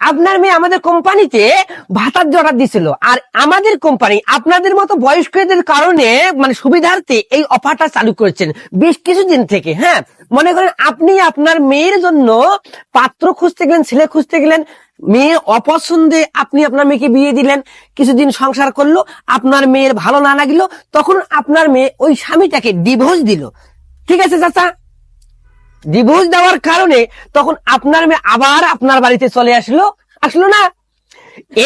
আপনার মেয়ে আমাদের কোম্পানিতে ভাতার অর্ডার দিছিল, আর আমাদের কোম্পানি আপনাদের মতো বয়স্কদের কারণে মানে সুবিধার্থে এই অফারটা চালু করেছেন বেশ কিছুদিন থেকে। হ্যাঁ, মনে করেন আপনি আপনার মেয়ের জন্য পাত্র খুঁজতে গেলেন, ছেলে খুঁজতে গেলেন, মেয়ে অপছন্দে আপনি আপনার মেয়েকে বিয়ে দিলেন, কিছুদিন সংসার করলো, আপনার মেয়ের ভালো না লাগলো, তখন আপনার মেয়ে ওই স্বামীটাকে ডিভোর্স দিল। ঠিক আছে চাচা? ডিভোর্স দেওয়ার কারণে তখন আপনার মেয়ে আবার আপনার বাড়িতে চলে আসলো না?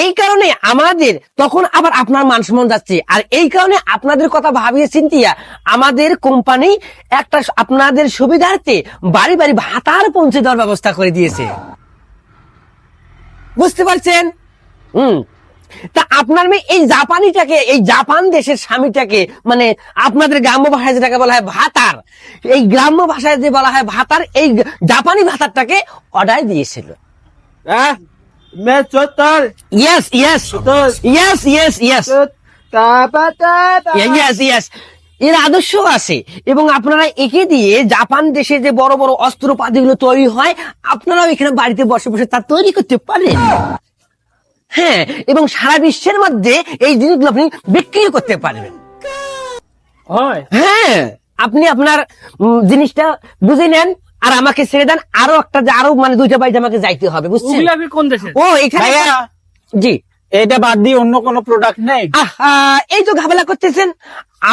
এই কারণে আমাদের তখন আবার আপনার মান সম্মান যাচ্ছে, আর এই কারণে আপনাদের কথা ভাবিয়ে চিন্তিয়া আমাদের কোম্পানি একটা আপনাদের সুবিধার্থে বাড়ি বাড়ি ভাতার পৌঁছে দেওয়ার ব্যবস্থা করে দিয়েছে। বুঝতে পারছেন? তা আপনার মেয়ে এই জাপানিটাকে, এই জাপান দেশের স্বামীটাকে, মানে আপনাদের গ্রাম্য ভাষায় যেটাকে বলা হয় ভাতার, এই গ্রাম্য ভাষায় যে বলা হয় ভাতার, এই জাপানি ভাতারটাকে অর্ডার দিয়েছিল। Yes, yes, yes, yes, yes, yes, yes. এর আদর্শ আছে, এবং আপনারা একে দিয়ে জাপান দেশে যে বড় বড় অস্ত্রপাতি গুলো তৈরি হয়, আপনারাও এখানে বাড়িতে বসে বসে তা তৈরি করতে পারেন। হ্যাঁ, এবং সারা বিশ্বের মধ্যে এই জিনিসগুলো আপনি বিক্রি করতে পারবেন। হ্যাঁ, আপনি আপনার জিনিসটা বুঝে নেন আর আমাকে ছেড়ে দেন। আরো একটা যে আরো মানে দুইটা বাড়িতে আমাকে যাইতে হবে, বুঝছেন? কোন দেশে? ও এখানে জি, এটা বাদ দিয়ে অন্য কোনো প্রোডাক্ট নেই? এই তো ঝামেলা করতেছেন।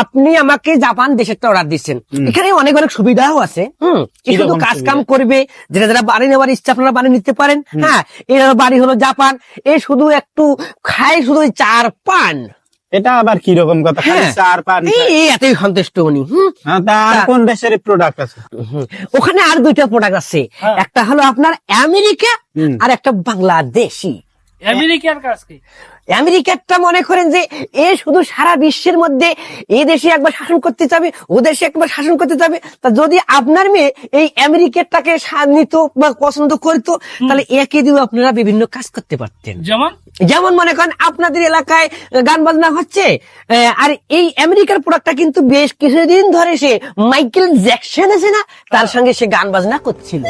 আপনি আমাকে জাপান দেশেরটা অর্ডার দিচ্ছেন, এখানে অনেক অনেক সুবিধাও আছে। শুধু কাজ কাম করবে, যেটা যারা বাড়ি নেওয়ার ইচ্ছা আপনারা বাড়ি নিতে পারেন। হ্যাঁ, এর বাড়ি হলো জাপান, এ শুধু একটু খায় শুধু চার পান। এটা আবার কি রকম কথা? চার পান এতই সন্তুষ্ট উনি। তার কোন দেশের প্রোডাক্ট আছে? ওখানে আর দুইটা প্রোডাক্ট আছে, একটা হলো আপনার আমেরিকা আর একটা বাংলাদেশি। আমেরিকার কাজ কি? আমেরিকাটা মনে করেন যে এ শুধু সারা বিশ্বের মধ্যে এ দেশে একবার শাসন করতে চাবে, ও দেশে একবার শাসন করতে চাবে। তা যদি আপনার মেয়ে এই আমেরিকাটাকে নিত বা পছন্দ করতো, তাহলে একে দিয়ে আপনারা বিভিন্ন কাজ করতে পারতেন। যেমন মনে করেন আপনাদের এলাকায় গান বাজনা হচ্ছে, আর এই আমেরিকার প্রোডাক্টটা কিন্তু বেশ কিছুদিন ধরে সে মাইকেল জ্যাকসন আছে না, তার সঙ্গে সে গান বাজনা করছিল।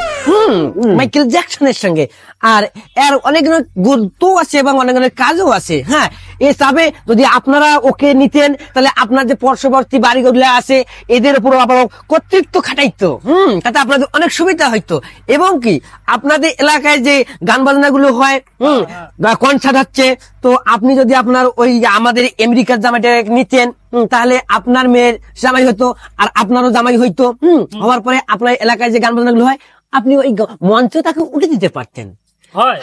মাইকেল জ্যাকসনের সঙ্গে। আর এর অনেক গুরুত্ব আছে এবং অনেক অনেক কাজও আছে। হ্যাঁ, এ চাবে যদি আপনারা ওকে নিতেন, তাহলে আপনার যে পার্শ্ববর্তী বাড়িগুলো আছে এদের উপর আবার কর্তৃত্ব খাটাইতো। তাতে আপনাদের অনেক সুবিধা হইতো। এবং কি আপনাদের এলাকায় যে গান বাজনা গুলো হয়, কনসার্ট হচ্ছে, তো আপনি যদি আপনার ওই আমাদের আমেরিকার জামাইটা নিতেন, তাহলে আপনার মেয়ের জামাই হইতো আর আপনারও জামাই হইতো। হওয়ার পরে আপনার এলাকায় যে গান বাজনা গুলো হয়, আপনি ওই মঞ্চে তাকে উঠে দিতে পারতেন।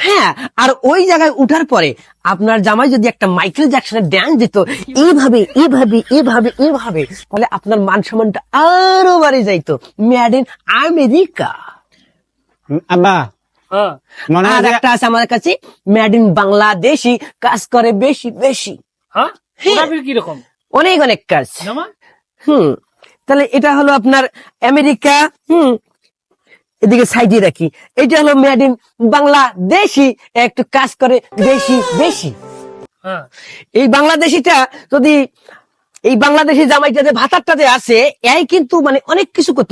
হ্যাঁ, আর ওই জায়গায় উঠার পরে আপনার জামাই যদি একটা মাইকেল জ্যাকসনের ড্যান্স দিত এইভাবে এইভাবে এইভাবে এইভাবে, তাহলে আপনার মান সম্মানটা আরো বাড়ে যাইতো। Made in America. আর একটা আছে আমার কাছে মেড ইন বাংলাদেশি, কাজ করে বেশি বেশি। কিরকম? অনেক অনেক কাজ। তাহলে এটা হলো আপনার আমেরিকা। এদিকে সাইডে রাখি, এটা হলো মেড ইন বাংলাদেশি, একটু কাজ করে বেশি বেশি। এই বাংলাদেশিটা যদি এই বাংলাদেশি জামাইটা যে ভাতারটা যে আছে, এই কিন্তু মানে অনেক কিছু করতে